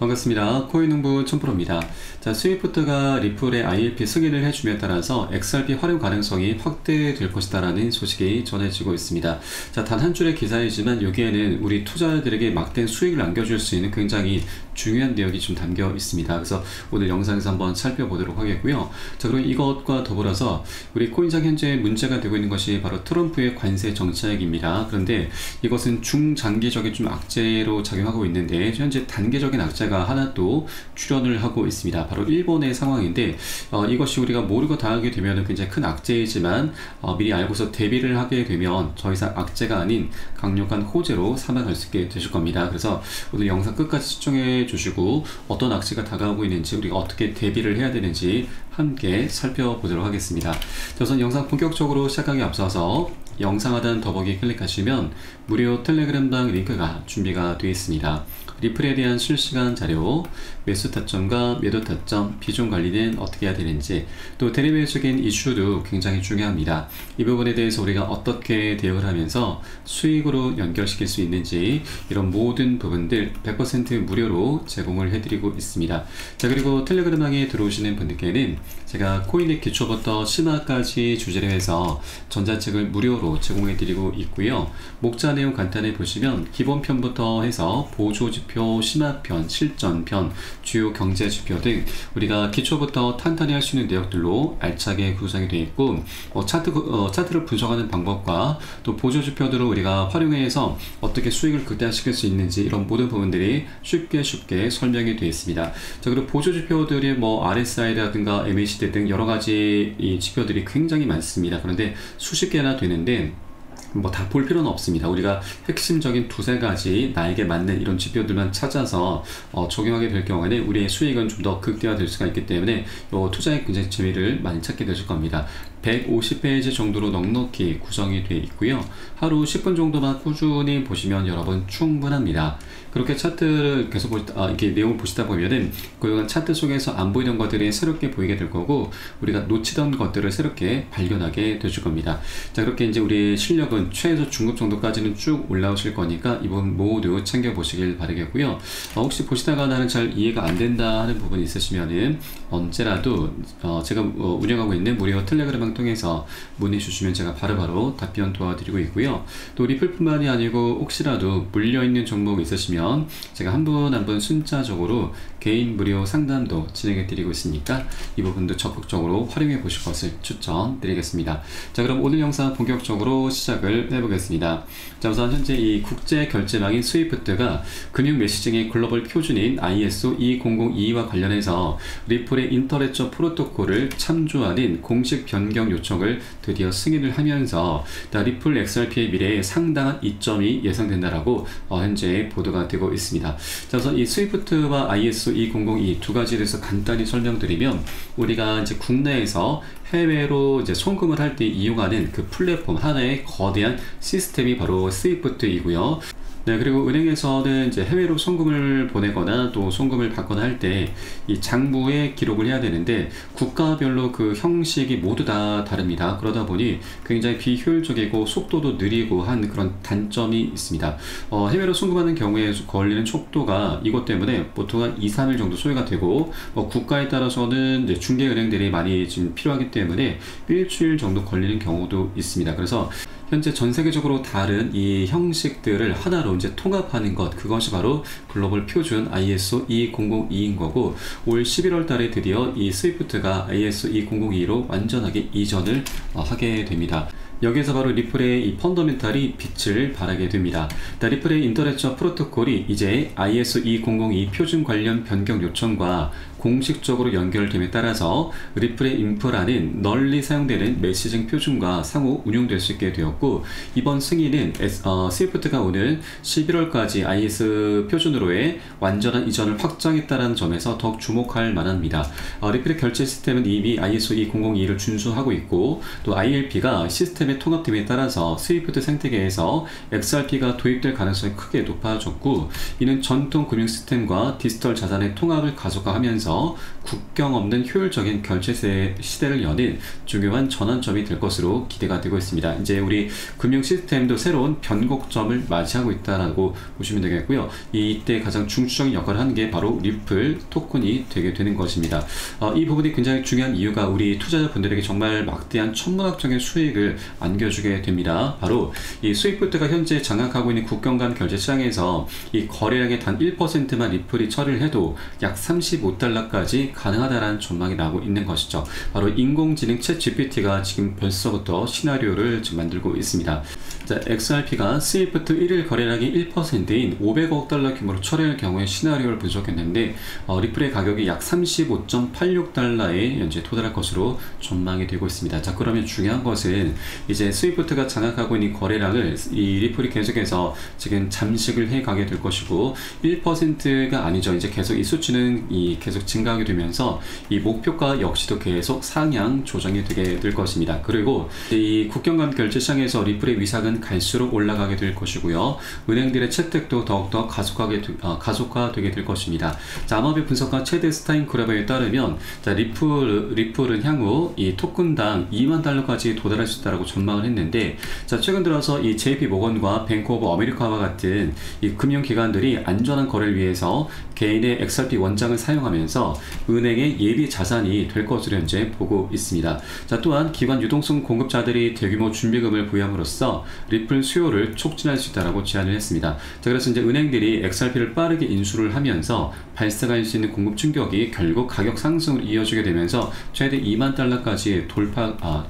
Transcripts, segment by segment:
반갑습니다. 코인농부 촌프로입니다. 자, 스위프트가 리플의 ILP 승인을 해줌에 따라서 XRP 활용 가능성이 확대될 것이다라는 소식이 전해지고 있습니다. 자, 단 한 줄의 기사이지만 여기에는 우리 투자자들에게 막대한 수익을 안겨줄 수 있는 굉장히 중요한 내용이 좀 담겨 있습니다. 그래서 오늘 영상에서 한번 살펴보도록 하겠고요. 자, 그리고 이것과 더불어서 우리 코인장 현재 문제가 되고 있는 것이 바로 트럼프의 관세 정책입니다. 그런데 이것은 중장기적인 좀 악재로 작용하고 있는데 현재 단계적인 악재가 하나 또 출현을 하고 있습니다. 바로 일본의 상황인데 이것이 우리가 모르고 당하게 되면 굉장히 큰 악재이지만 미리 알고서 대비를 하게 되면 더 이상 악재가 아닌 강력한 호재로 삼아갈 수 있게 되실 겁니다. 그래서 오늘 영상 끝까지 시청해 주시고 어떤 악재가 다가오고 있는지 우리가 어떻게 대비를 해야 되는지 함께 살펴보도록 하겠습니다. 우선 영상 본격적으로 시작하기 앞서서 영상 하단 더보기 클릭하시면 무료 텔레그램방 링크가 준비가 되어 있습니다. 리플에 대한 실시간 자료, 매수 타점과 매도 타점, 비중 관리는 어떻게 해야 되는지, 또 대리매수적인 이슈도 굉장히 중요합니다. 이 부분에 대해서 우리가 어떻게 대응을 하면서 수익으로 연결시킬 수 있는지 이런 모든 부분들 100% 무료로 제공을 해드리고 있습니다. 자, 그리고 텔레그램방에 들어오시는 분들께는 제가 코인의 기초부터 심화까지 주제로 해서 전자책을 무료로 제공해드리고 있고요. 목차 내용 간단히 보시면 기본편부터 해서 보조지표, 심화편, 실전편, 주요 경제지표 등 우리가 기초부터 탄탄히 할 수 있는 내용들로 알차게 구성이 되어 있고 차트를 분석하는 방법과 또 보조지표들을 우리가 활용해서 어떻게 수익을 극대화시킬 수 있는지 이런 모든 부분들이 쉽게 설명이 되어 있습니다. 자, 그리고 보조지표들이 RSI라든가 MACD 등 여러가지 이 지표들이 굉장히 많습니다. 그런데 수십 개나 되는데 다 볼 필요는 없습니다. 우리가 핵심적인 두세 가지 나에게 맞는 이런 지표들만 찾아서 적용하게 될 경우에는 우리의 수익은 좀 더 극대화될 수가 있기 때문에 투자의 굉장히 재미를 많이 찾게 되실 겁니다. 150페이지 정도로 넉넉히 구성이 되어 있고요. 하루 10분 정도만 꾸준히 보시면 여러분 충분합니다. 그렇게 차트를 계속 이렇게 내용을 보시다 보면은 그동안 차트 속에서 안 보이던 것들이 새롭게 보이게 될 거고 우리가 놓치던 것들을 새롭게 발견하게 되실 겁니다. 자, 그렇게 이제 우리의 실력은 최소 중급 정도까지는 쭉 올라오실 거니까 이 부분 모두 챙겨 보시길 바라겠고요. 혹시 보시다가 나는 잘 이해가 안 된다 하는 부분이 있으시면은 언제라도 제가 운영하고 있는 무료 텔레그램 통해서 문의 주시면 제가 바로바로 답변 도와드리고 있고요. 또 리플뿐만이 아니고 혹시라도 물려있는 종목 있으시면 제가 한 분 한 분 순차적으로 개인 무료 상담도 진행해 드리고 있으니까 이 부분도 적극적으로 활용해 보실 것을 추천드리겠습니다. 자, 그럼 오늘 영상 본격적으로 시작을 해보겠습니다. 자, 우선 현재 이 국제 결제망인 스위프트가 금융 메시징의 글로벌 표준인 ISO 20022와 관련해서 리플의 인터넷적 프로토콜을 참조하는 공식 변경 요청을 드디어 승인을 하면서 리플 XRP의 미래에 상당한 이점이 예상된다라고 현재 보도가 되고 있습니다. 자, 우선 이 스위프트와 ISO 20022 두 가지에 대해서 간단히 설명드리면 우리가 이제 국내에서 해외로 이제 송금을 할 때 이용하는 그 플랫폼 하나의 거대한 시스템이 바로 스위프트이고요. 네, 그리고 은행에서는 이제 해외로 송금을 보내거나 또 송금을 받거나 할 때 이 장부에 기록을 해야 되는데 국가별로 그 형식이 모두 다 다릅니다. 그러다 보니 굉장히 비효율적이고 속도도 느리고 한 그런 단점이 있습니다. 해외로 송금하는 경우에 걸리는 속도가 이것 때문에 보통 한 2-3일 정도 소요가 되고 국가에 따라서는 이제 중개은행들이 많이 지금 필요하기 때문에 일주일 정도 걸리는 경우도 있습니다. 그래서 현재 전 세계적으로 다른 이 형식들을 하나로 이제 통합하는 것, 그것이 바로 글로벌 표준 ISO 20022인 거고, 올 11월 달에 드디어 이 스위프트가 ISO 20022로 완전하게 이전을 하게 됩니다. 여기에서 바로 리플의 이 펀더멘탈이 빛을 발하게 됩니다. 리플의 인터넷적 프로토콜이 이제 ISO 20022 표준 관련 변경 요청과 공식적으로 연결됨에 따라서 리플의 인프라는 널리 사용되는 메시징 표준과 상호 운용될 수 있게 되었고, 이번 승인은 스위프트가 오늘 11월까지 IS 표준으로의 완전한 이전을 확정했다는 점에서 더욱 주목할 만합니다. 리플의 결제 시스템은 이미 ISO 20022를 준수하고 있고, 또 ILP가 시스템의 통합됨에 따라서 스위프트 생태계에서 XRP가 도입될 가능성이 크게 높아졌고, 이는 전통 금융 시스템과 디지털 자산의 통합을 가속화하면서 시장에서 국경 없는 효율적인 결제 시대를 여는 중요한 전환점이 될 것으로 기대가 되고 있습니다. 이제 우리 금융 시스템도 새로운 변곡점을 맞이하고 있다라고 보시면 되겠고요. 이때 가장 중추적인 역할을 하는 게 바로 리플 토큰이 되게 되는 것입니다. 이 부분이 굉장히 중요한 이유가 우리 투자자분들에게 정말 막대한 천문학적인 수익을 안겨주게 됩니다. 바로 이 스위프트가 현재 장악하고 있는 국경 간 결제 시장에서 이 거래량의 단 1%만 리플이 처리를 해도 약 35달러까지 가능하다라는 전망이 나오고 있는 것이죠. 바로 인공지능 챗 GPT가 지금 벌써부터 시나리오를 지금 만들고 있습니다. 자, XRP가 스위프트 1일 거래량이 1%인 500억 달러 규모로 처리할 경우에 시나리오를 분석했는데 리플의 가격이 약 35.86달러에 현재 도달할 것으로 전망이 되고 있습니다. 자, 그러면 중요한 것은 이제 스위프트가 장악하고 있는 거래량을 이 리플이 계속해서 지금 잠식을 해 가게 될 것이고 1%가 아니죠. 이제 계속 이 수치는 계속 증가하게 되면서 이 목표가 역시도 계속 상향 조정이 되게 될 것입니다. 그리고 이 국경 간 결제 시장에서 리플의 위상은 갈수록 올라가게 될 것이고요. 은행들의 채택도 더욱더 가속화되게 될 것입니다. 자, 아마비 분석가 체드 스타인크레버에 따르면 자, 리플은 향후 이 토큰당 2만 달러까지 도달할 수 있다고 전망을 했는데 자, 최근 들어서 이 JP 모건과 뱅크 오브 아메리카와 같은 이 금융기관들이 안전한 거래를 위해서 개인의 XRP 원장을 사용하면서 은행의 예비 자산이 될 것으로 현재 보고 있습니다. 자, 또한 기관 유동성 공급자들이 대규모 준비금을 부여함으로써 리플 수요를 촉진할 수 있다고 제안을 했습니다. 자, 그래서 이제 은행들이 XRP를 빠르게 인수를 하면서 발생할 수 있는 공급 충격이 결국 가격 상승으로 이어지게 되면서 최대 2만 달러까지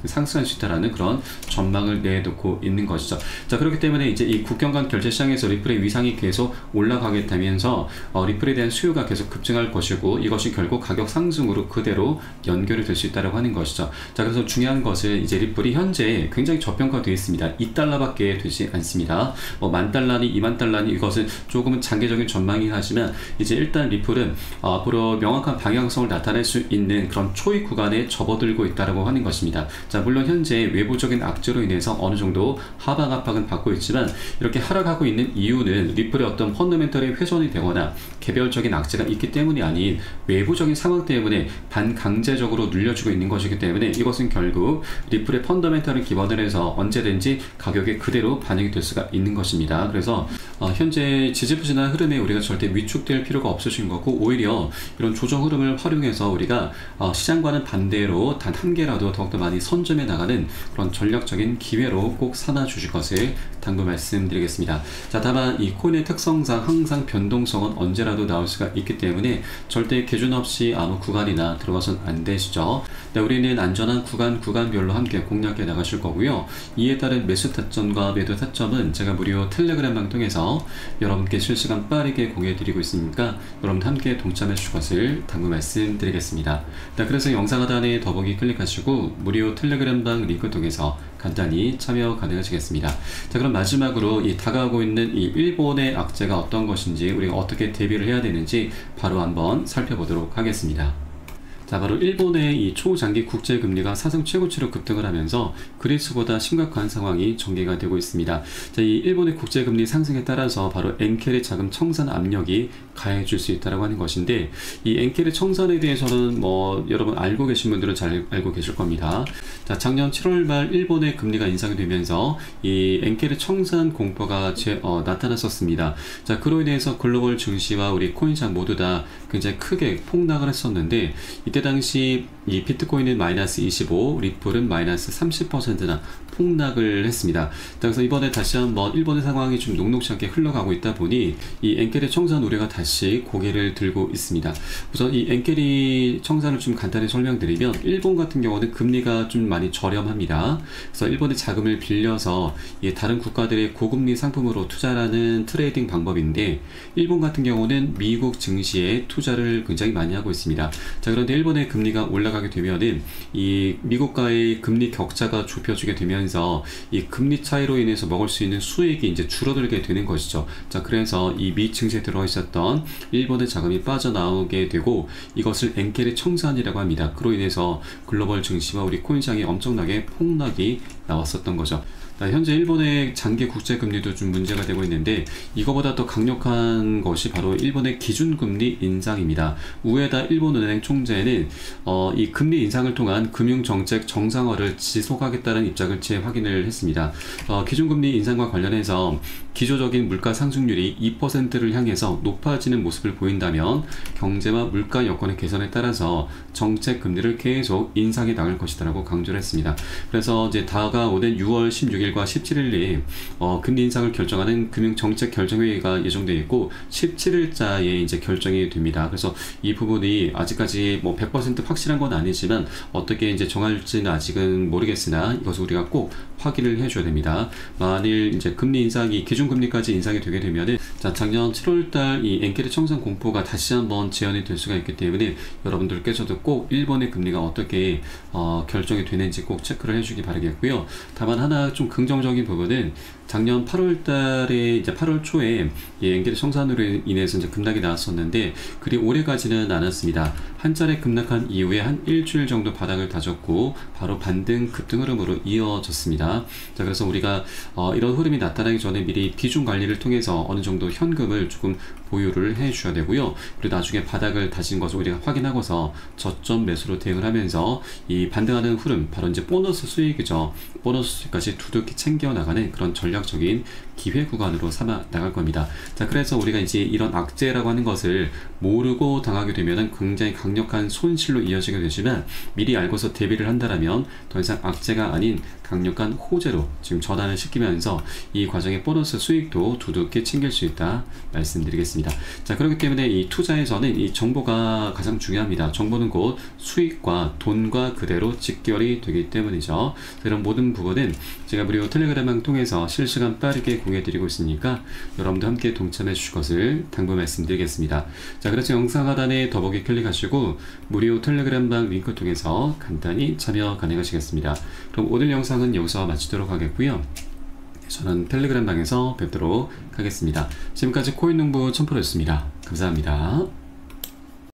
상승할 수 있다라는 그런 전망을 내놓고 있는 것이죠. 자, 그렇기 때문에 이제 이 국경 간 결제 시장에서 리플의 위상이 계속 올라가게 되면서 리플에 대한 수요가 계속 급증할 것이고 이것이 결국 가격 상승으로 그대로 연결이 될 수 있다고 하는 것이죠. 자, 그래서 중요한 것은 이제 리플이 현재 굉장히 저평가되어 있습니다. 2달러밖에 되지 않습니다. 만 달러니 2만 달러니 이것은 조금은 장기적인 전망이긴 하지만 이제 일단 리플은 앞으로 명확한 방향성을 나타낼 수 있는 그런 초입 구간에 접어들고 있다고 하는 것입니다. 자, 물론 현재 외부적인 악재로 인해서 어느 정도 하방 압박은 받고 있지만 이렇게 하락하고 있는 이유는 리플의 어떤 펀더멘털이 훼손이 되거나 개별적인 악재가 있기 때문이 아닌 외부적인 상황 때문에 반강제적으로 눌려주고 있는 것이기 때문에 이것은 결국 리플의 펀더멘털을 기반으로 해서 언제든지 가격에 그대로 반영이 될 수가 있는 것입니다. 그래서 현재 지지부진한 흐름에 우리가 절대 위축될 필요가 없으신 거고 오히려 이런 조정 흐름을 활용해서 우리가 시장과는 반대로 단 한 개라도 더욱더 많이 선점해 나가는 그런 전략적인 기회로 꼭 삼아 주실 것을 당부 말씀드리겠습니다. 자, 다만 이 코인의 특성상 항상 변동성은 언제라도 나올 수가 있기 때문에 절대 기준 없이 아무 구간이나 들어가선 안 되시죠. 네, 우리는 안전한 구간별로 함께 공략해 나가실 거고요. 이에 따른 매수 타점과 매도 타점은 제가 무료 텔레그램방 통해서 여러분께 실시간 빠르게 공유해 드리고 있으니까 여러분 함께 동참해 주실 것을 당부 말씀드리겠습니다. 네, 그래서 영상 하단에 더보기 클릭하시고 무료 텔레그램방 링크 통해서 간단히 참여 가능하시겠습니다. 자, 그럼 마지막으로 이 다가오고 있는 이 일본의 악재가 어떤 것인지 우리가 어떻게 대비를 해야 되는지 바로 한번 살펴보도록 하겠습니다. 자, 바로 일본의 이 초장기 국제금리가 사상 최고치로 급등을 하면서 그리스보다 심각한 상황이 전개가 되고 있습니다. 자, 이 일본의 국제금리 상승에 따라서 바로 엔켈의 자금 청산 압력이 가해질 수 있다고 하는 것인데 이 엔켈의 청산에 대해서는 여러분 알고 계신 분들은 잘 알고 계실 겁니다. 자, 작년 7월 말 일본의 금리가 인상이 되면서 이 엔켈의 청산 공포가 나타났었습니다. 자, 그로 인해서 글로벌 증시와 우리 코인시장 모두 다 굉장히 크게 폭락을 했었는데 이때 당시 이 비트코인은 마이너스 25, 리플은 마이너스 30%나 폭락을 했습니다. 그래서 이번에 다시 한번 일본의 상황이 좀 녹록지 않게 흘러가고 있다 보니 이 엔켈의 청산 우려가 다시 고개를 들고 있습니다. 우선 이 엔켈이 청산을 좀 간단히 설명드리면 일본 같은 경우는 금리가 좀 많이 저렴합니다. 그래서 일본의 자금을 빌려서 다른 국가들의 고금리 상품으로 투자하는 트레이딩 방법인데 일본 같은 경우는 미국 증시에 투자를 굉장히 많이 하고 있습니다. 자, 그런데 일본의 금리가 올라가게 되면은 이 미국과의 금리 격차가 좁혀지게 되면서 이 금리 차이로 인해서 먹을 수 있는 수익이 이제 줄어들게 되는 것이죠. 자, 그래서 이 미 증시에 들어 있었던 일본의 자금이 빠져나오게 되고 이것을 엔켈의 청산이라고 합니다. 그로 인해서 글로벌 증시와 우리 코인시장이 엄청나게 폭락이 나왔었던 거죠. 현재 일본의 장기 국제 금리도 좀 문제가 되고 있는데 이거보다 더 강력한 것이 바로 일본의 기준금리 인상입니다. 우에다 일본은행 총재는 이 금리 인상을 통한 금융정책 정상화를 지속하겠다는 입장을 재확인을 했습니다. 기준금리 인상과 관련해서 기조적인 물가 상승률이 2%를 향해서 높아지는 모습을 보인다면 경제와 물가 여건의 개선에 따라서 정책 금리를 계속 인상해 나갈 것이다라고 강조를 했습니다. 그래서 이제 다가오는 6월 16일과 17일에 금리 인상을 결정하는 금융정책 결정회의가 예정되어 있고 17일자에 이제 결정이 됩니다. 그래서 이 부분이 아직까지 뭐 100% 확실한 건 아니지만 어떻게 이제 정할지는 아직은 모르겠으나 이것을 우리가 꼭 확인을 해줘야 됩니다. 만일 이제 금리 인상이 기준금리까지 인상이 되게 되면은 작년 7월달 이 엔케르 청산 공포가 다시 한번 재현이 될 수가 있기 때문에 여러분들께서도 꼭 일본의 금리가 어떻게 결정이 되는지 꼭 체크를 해주기 바라겠고요. 다만 하나 좀 긍정적인 부분은 작년 8월 달에 이제 8월 초에 이 엔케르 청산으로 인해서 이제 급락이 나왔었는데 그리 오래 가지는 않았습니다. 한 차례 급락한 이후에 한 일주일 정도 바닥을 다졌고 바로 반등 급등 흐름으로 이어졌습니다. 자, 그래서 우리가 이런 흐름이 나타나기 전에 미리 비중 관리를 통해서 어느 정도 현금을 조금 보유를 해 주셔야 되고요. 그리고 나중에 바닥을 다진 것을 우리가 확인하고서 저점 매수로 대응을 하면서 이 반등하는 흐름, 바로 이제 보너스 수익이죠. 보너스 수익까지 두둑히 챙겨 나가는 그런 전략적인 기회 구간으로 삼아 나갈 겁니다. 자, 그래서 우리가 이제 이런 악재라고 하는 것을 모르고 당하게 되면은 굉장히 강력한 손실로 이어지게 되지만 미리 알고서 대비를 한다라면 더 이상 악재가 아닌 강력한 호재로 지금 전환을 시키면서 이 과정의 보너스 수익도 두둑히 챙길 수 있다 말씀드리겠습니다. 자, 그렇기 때문에 이 투자에서는 이 정보가 가장 중요합니다. 정보는 곧 수익과 돈과 그대로 직결이 되기 때문이죠. 이런 모든 부분은 제가 무료 텔레그램을 통해서 실시간 빠르게 공유해드리고 있으니까 여러분도 함께 동참해 주실 것을 당부 말씀드리겠습니다. 자, 그래서 영상 하단에 더보기 클릭하시고 무료 텔레그램방 링크 통해서 간단히 참여 가능하시겠습니다. 그럼 오늘 영상은 여기서 마치도록 하겠고요. 저는 텔레그램 방에서 뵙도록 하겠습니다. 지금까지 코인농부 첨프로였습니다. 감사합니다.